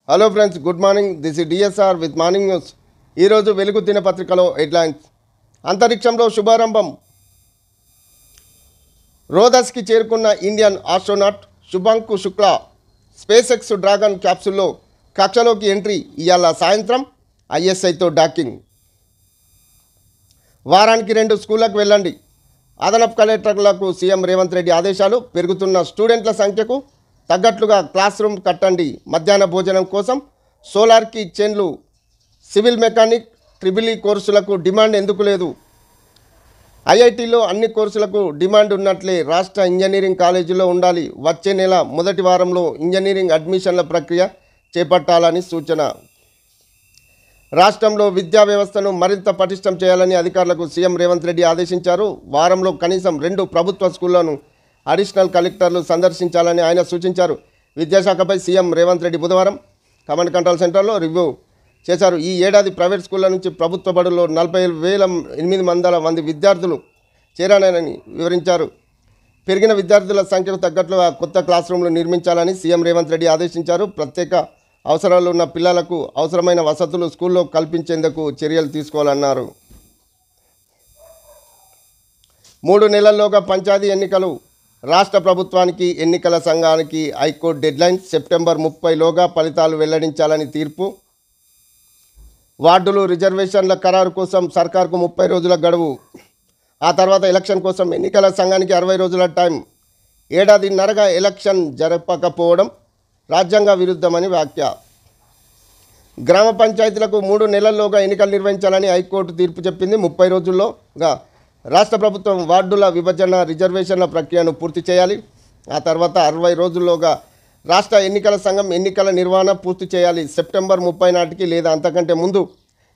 Hello friends, good morning. This is DSR with morning news. ఈరోజు వెలుగు దినపత్రికలో headlines. అంతరిక్షంలో శుభారంభం. రోదస్కి చేరుకున్న Indian astronaut Shubhanshu Shukla SpaceX Dragon క్యాప్సూల్లో కక్షలోకి ఎంట్రీ. ఇవాళ సాయంత్రం ఐఎస్ఐతో డాకింగ్. వారానికి 2 స్కూళ్ళకు వెళ్ళండి. అదనపు కలెక్టర్లకు సీఎం రేవంత్ రెడ్డి ఆదేశాలు. పెరుగుతున్న స్టూడెంట్ల సంఖ్యకు తగ్గట్లుగా క్లాస్ రూమ్ కట్టండి. మధ్యాహ్న భోజనం కోసం సోలార్కి చైన్లు. సివిల్ మెకానిక్, ట్రిబుల్ ఈ కోర్సులకు డిమాండ్ ఎందుకు లేదు? ఐఐటీలో అన్ని కోర్సులకు డిమాండ్ ఉన్నట్లే రాష్ట్ర ఇంజనీరింగ్ కాలేజీలో ఉండాలి. వచ్చే నెల మొదటి వారంలో ఇంజనీరింగ్ అడ్మిషన్ల ప్రక్రియ చేపట్టాలని సూచన. రాష్ట్రంలో విద్యా వ్యవస్థను మరింత పటిష్టం చేయాలని అధికారులకు సీఎం రేవంత్ రెడ్డి ఆదేశించారు. వారంలో కనీసం 2 ప్రభుత్వ స్కూళ్లను అడిషనల్ కలెక్టర్లు సందర్శించాలని ఆయన సూచించారు. విద్యాశాఖపై సీఎం రేవంత్ రెడ్డి బుధవారం కమాండ్ కంట్రోల్ సెంటర్లో రివ్యూ చేశారు. ఈ ఏడాది ప్రైవేట్ స్కూళ్ల నుంచి ప్రభుత్వ బడుల్లో 40,800 మంది విద్యార్థులు చేరారని వివరించారు. పెరిగిన విద్యార్థుల సంఖ్యకు తగ్గట్లుగా కొత్త క్లాస్ రూమ్లు నిర్మించాలని సీఎం రేవంత్ రెడ్డి ఆదేశించారు. ప్రత్యేక అవసరాలు ఉన్న పిల్లలకు అవసరమైన వసతులు స్కూల్లో కల్పించేందుకు చర్యలు తీసుకోవాలన్నారు. 3 నెలల్లోగా పంచాయతీ ఎన్నికలు. రాష్ట్ర ప్రభుత్వానికి ఎన్నికల సంఘానికి హైకోర్టు డెడ్లైన్. సెప్టెంబర్ 30లోగా ఫలితాలు వెల్లడించాలని తీర్పు. వార్డులు రిజర్వేషన్ల ఖరారు కోసం సర్కార్కు 30 రోజుల గడువు. ఆ తర్వాత ఎలక్షన్ కోసం ఎన్నికల సంఘానికి 60 రోజుల టైం. ఏడాదిన్నరగా ఎలక్షన్ జరపకపోవడం రాజ్యాంగ విరుద్ధమని వ్యాఖ్య. గ్రామ పంచాయతీలకు 3 నెలల్లోగా ఎన్నికలు నిర్వహించాలని హైకోర్టు తీర్పు చెప్పింది. 30 రోజుల్లోగా రాష్ట్ర ప్రభుత్వం వార్డుల విభజన, రిజర్వేషన్ల ప్రక్రియను పూర్తి చేయాలి. ఆ తర్వాత 60 రోజుల్లోగా రాష్ట్ర ఎన్నికల సంఘం ఎన్నికల నిర్వహణ పూర్తి చేయాలి. సెప్టెంబర్ 30 నాటికి లేదా అంతకంటే ముందు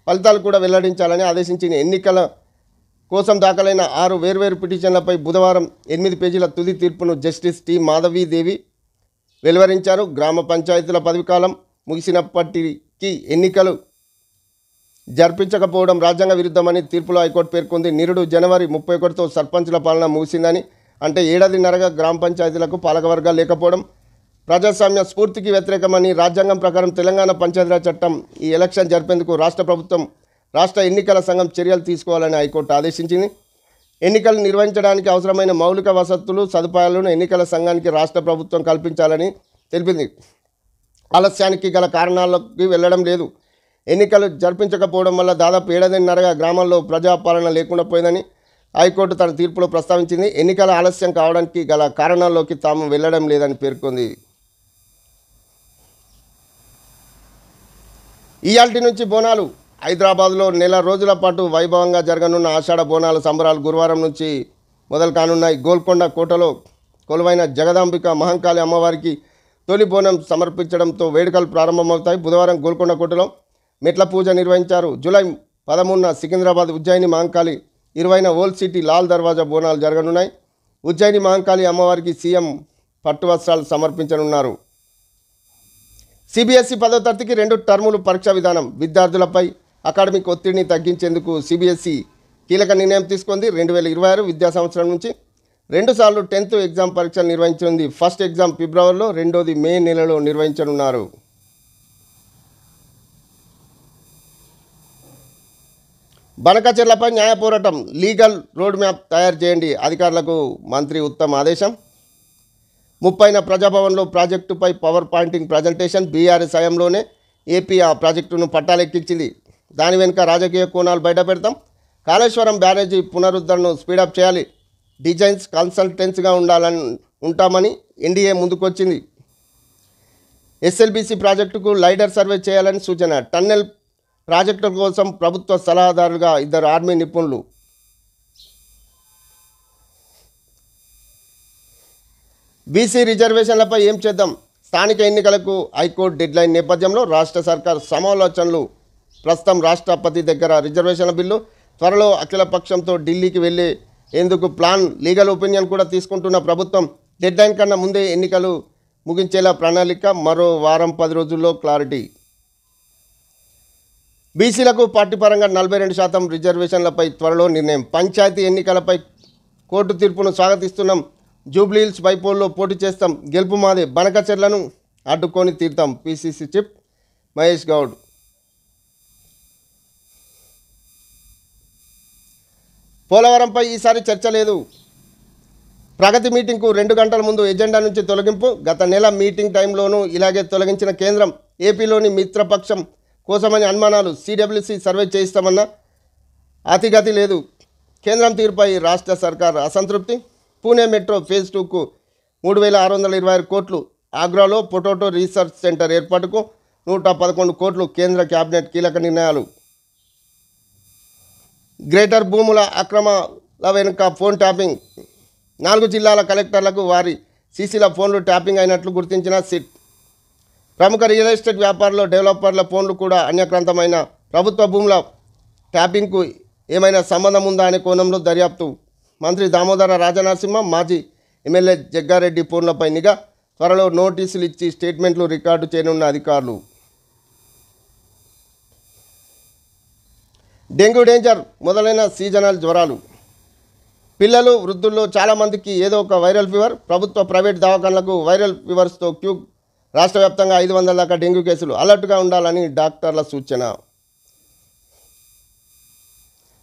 ఫలితాలు కూడా వెల్లడించాలని ఆదేశించింది. ఎన్నికల కోసం దాఖలైన 6 వేర్వేరు పిటిషన్లపై బుధవారం 8 పేజీల తుది తీర్పును జస్టిస్ టి మాధవీదేవి వెలువరించారు. గ్రామ పంచాయతీల పదవీకాలం ముగిసినప్పటికీ ఎన్నికలు జరిపించకపోవడం రాజ్యాంగ విరుద్ధమని తీర్పులో హైకోర్టు పేర్కొంది. నిరుడు జనవరి 31తో సర్పంచుల పాలన ముగిసిందని, అంటే ఏడాదిన్నరగా గ్రామ పంచాయతీలకు పాలకవర్గాలు లేకపోవడం ప్రజాస్వామ్య స్ఫూర్తికి వ్యతిరేకమని, రాజ్యాంగం ప్రకారం తెలంగాణ పంచాయతీరాజ్ చట్టం ఈ ఎలక్షన్ జరిపేందుకు రాష్ట్ర ప్రభుత్వం, రాష్ట్ర ఎన్నికల సంఘం చర్యలు తీసుకోవాలని హైకోర్టు ఆదేశించింది. ఎన్నికలు నిర్వహించడానికి అవసరమైన మౌలిక వసతులు, సదుపాయాలను ఎన్నికల సంఘానికి రాష్ట్ర ప్రభుత్వం కల్పించాలని తెలిపింది. ఆలస్యానికి గల కారణాలకి వెళ్ళడం లేదు. ఎన్నికలు జరిపించకపోవడం వల్ల దాదాపు ఏడాదిన్నరగా గ్రామాల్లో ప్రజాపాలన లేకుండా పోయిందని హైకోర్టు తన తీర్పులో ప్రస్తావించింది. ఎన్నికల ఆలస్యం కావడానికి గల కారణాల్లోకి తాము వెళ్ళడం లేదని పేర్కొంది. ఇయాల్టి నుంచి బోనాలు. హైదరాబాద్లో నెల రోజుల పాటు వైభవంగా జరగనున్న ఆషాఢ బోనాల సంబరాలు గురువారం నుంచి మొదలు కానున్నాయి. గోల్కొండ కోటలో కొలువైన జగదాంబిక మహంకాళి అమ్మవారికి తొలి బోనం సమర్పించడంతో వేడుకలు ప్రారంభమవుతాయి. బుధవారం గోల్కొండ కోటలో మెట్ల పూజ నిర్వహించారు. జూలై 13న సికింద్రాబాద్, ఉజ్జయిని మహంకాళి 20న ఓల్డ్ సిటీ లాల్ దర్వాజా బోనాలు జరగనున్నాయి. ఉజ్జయిని మహంకాళి అమ్మవారికి సీఎం పట్టు వస్త్రాలు సమర్పించనున్నారు. సిబిఎస్ఈ 10వ తరగతికి 2 టర్ములు పరీక్షా విధానం. విద్యార్థులపై అకాడమిక్ ఒత్తిడిని తగ్గించేందుకు సిబిఎస్ఈ కీలక నిర్ణయం తీసుకుంది. 2026 విద్యా సంవత్సరం నుంచి 2 సార్లు 10th ఎగ్జామ్ పరీక్షలు నిర్వహించనుంది. ఫస్ట్ ఎగ్జామ్ ఫిబ్రవరిలో, రెండోది మే నెలలో నిర్వహించనున్నారు. బనకచెర్లపై న్యాయ పోరాటం. లీగల్ రోడ్ మ్యాప్ తయారు చేయండి. అధికారులకు మంత్రి ఉత్తమ్ ఆదేశం. 30న ప్రజాభవన్లో ప్రాజెక్టుపై పవర్ పాయింటింగ్ ప్రజెంటేషన్. బీఆర్ఎస్ హయాంలోనే ఏపీ ఆ ప్రాజెక్టును పట్టాలెక్కించింది. దాని వెనుక రాజకీయ కోణాలు బయట పెడతాం. కాళేశ్వరం బ్యారేజీ పునరుద్ధరణను స్పీడప్ చేయాలి. డిజైన్స్ కన్సల్టెన్సీగా ఉంటామని ఎన్డీఏ ముందుకొచ్చింది. ఎస్ఎల్బీసీ ప్రాజెక్టుకు లైడర్ సర్వే చేయాలని సూచన. టన్నెల్ ప్రాజెక్టుల కోసం ప్రభుత్వ సలహాదారులుగా 2 ఆర్మీ నిపుణులు. బీసీ రిజర్వేషన్లపై ఏం చేద్దాం? స్థానిక ఎన్నికలకు హైకోర్టు డెడ్లైన్ నేపథ్యంలో రాష్ట్ర సర్కార్ సమాలోచనలు. ప్రస్తుతం రాష్ట్రపతి దగ్గర రిజర్వేషన్ల బిల్లు, త్వరలో అఖిలపక్షంతో ఢిల్లీకి ఎందుకు ప్లాన్, లీగల్ ఒపీనియన్ కూడా తీసుకుంటున్న ప్రభుత్వం డెడ్లైన్ కన్నా ముందే ఎన్నికలు ముగించేలా ప్రణాళిక. మరో వారం 10 రోజుల్లో క్లారిటీ. బీసీలకు పార్టీ పరంగా 42% రిజర్వేషన్లపై త్వరలో నిర్ణయం. పంచాయతీ ఎన్నికలపై కోర్టు తీర్పును స్వాగతిస్తున్నాం. జూబ్లీహిల్స్ బైపోల్లో పోటీ చేస్తాం. గెలుపు మాదే. బనకచెర్లను అడ్డుకొని తీరుతాం. PCC chief Mahesh Goud. పోలవరంపై ఈసారి చర్చ లేదు. ప్రగతి మీటింగ్కు 2 గంటల ముందు ఎజెండా నుంచి తొలగింపు. గత నెల మీటింగ్ టైంలోనూ ఇలాగే తొలగించిన కేంద్రం ఏపీలోని మిత్రపక్షం కోసమని అనుమానాలు. సిడబ్ల్యూసి సర్వే చేయిస్తామన్న అతిగతి లేదు. కేంద్రం తీరుపై రాష్ట్ర సర్కార్ అసంతృప్తి. పూణే మెట్రో ఫేజ్ 2కు 3,626 కోట్లు. ఆగ్రాలో పొటాటో రీసెర్చ్ సెంటర్ ఏర్పాటుకు 111 కోట్లు. కేంద్ర కేబినెట్ కీలక నిర్ణయాలు. గ్రేటర్ భూముల అక్రమాల వెనుక ఫోన్ ట్యాపింగ్. 4 జిల్లాల కలెక్టర్లకు వారి సీసీల ఫోన్లు ట్యాపింగ్ అయినట్లు గుర్తించిన సిట్. ప్రముఖ రియల్ ఎస్టేట్ వ్యాపారులు, డెవలపర్ల ఫోన్లు కూడా అన్యక్రాంతమైన. ప్రభుత్వ భూముల ట్యాపింగ్కు ఏమైనా సంబంధం ఉందా అనే కోణంలో దర్యాప్తు. మంత్రి దామోదర రాజనరసింహ, మాజీ ఎమ్మెల్యే జగ్గారెడ్డి ఫోన్లపై నిఘా. త్వరలో నోటీసులు ఇచ్చి స్టేట్మెంట్లు రికార్డు చేయనున్న అధికారులు. Dengue danger. మొదలైన సీజనల్ జ్వరాలు. పిల్లలు, వృద్ధుల్లో చాలామందికి ఏదో ఒక వైరల్ ఫీవర్. ప్రభుత్వ ప్రైవేట్ దవాఖానలకు వైరల్ ఫీవర్స్తో క్యూ. రాష్ట్ర వ్యాప్తంగా 500 దాకా డెంగ్యూ కేసులు. అలర్ట్గా ఉండాలని డాక్టర్ల సూచన.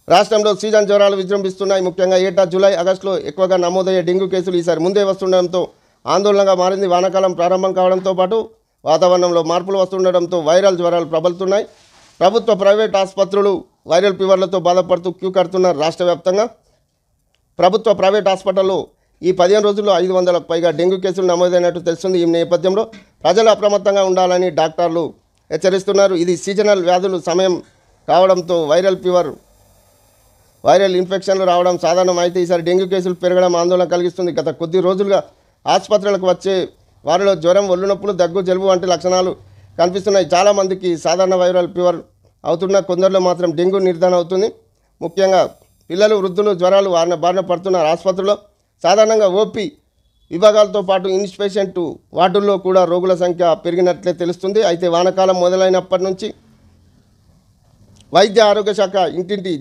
రాష్ట్రంలో సీజన్ జ్వరాలు విజృంభిస్తున్నాయి. ముఖ్యంగా ఏటా జూలై, ఆగస్టులో ఎక్కువగా నమోదయ్యే డెంగ్యూ కేసులు ఈసారి ముందే వస్తుండడంతో ఆందోళనగా మారింది. వానాకాలం ప్రారంభం కావడంతో పాటు వాతావరణంలో మార్పులు వస్తుండడంతో వైరల్ జ్వరాలు ప్రబలుతున్నాయి. ప్రభుత్వ ప్రైవేట్ ఆసుపత్రులు వైరల్ ఫీవర్లతో బాధపడుతూ క్యూ కడుతున్నారు. రాష్ట్ర వ్యాప్తంగా ప్రభుత్వ ప్రైవేట్ హాస్పిటల్లో ఈ 15 రోజుల్లో 500లకు పైగా డెంగ్యూ కేసులు నమోదైనట్టు తెలుస్తుంది. ఈ నేపథ్యంలో ప్రజలు అప్రమత్తంగా ఉండాలని డాక్టర్లు హెచ్చరిస్తున్నారు. ఇది సీజనల్ వ్యాధులు సమయం కావడంతో వైరల్ ఇన్ఫెక్షన్లు రావడం సాధారణం. అయితే ఈసారి డెంగ్యూ కేసులు పెరగడం ఆందోళన కలిగిస్తుంది. గత కొద్ది రోజులుగా ఆసుపత్రులకు వచ్చే వారిలో జ్వరం, ఒళ్ళు నొప్పులు, దగ్గు, జలుబు వంటి లక్షణాలు కనిపిస్తున్నాయి. చాలామందికి సాధారణ వైరల్ ఫీవర్ అవుతున్న కొందరిలో మాత్రం డెంగ్యూ నిర్ధారణ అవుతుంది. ముఖ్యంగా పిల్లలు, వృద్ధులు జ్వరాలు బారిన పడుతున్నారు. ఆసుపత్రిలో సాధారణంగా ఓపీ విభాగాలతో పాటు ఇన్స్పేషెంట్ వార్డుల్లో కూడా రోగుల సంఖ్య పెరిగినట్లే తెలుస్తుంది. అయితే వానాకాలం మొదలైనప్పటి నుంచి వైద్య ఆరోగ్య శాఖ ఇంటింటి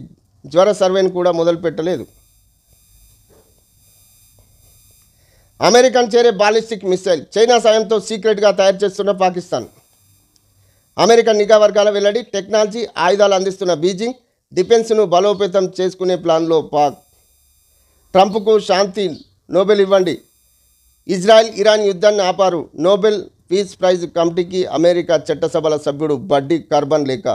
జ్వర సర్వేను కూడా మొదలుపెట్టలేదు. అమెరికన్ చేరే బాలిస్టిక్ మిసైల్. చైనా సాయంతో సీక్రెట్గా తయారు చేస్తున్న పాకిస్తాన్. అమెరికన్ నిఘా వర్గాల వెల్లడి. టెక్నాలజీ, ఆయుధాలు అందిస్తున్న బీజింగ్. డిఫెన్స్ను బలోపేతం చేసుకునే ప్లాన్లో పాక్. ట్రంప్కు శాంతి నోబెల్ ఇవ్వండి. ఇజ్రాయెల్, ఇరాన్ యుద్ధాన్ని ఆపారు. నోబెల్ పీస్ ప్రైజ్ కమిటీకి అమెరికా చట్టసభల సభ్యుడు బడ్డీ కార్బన్ లేఖ.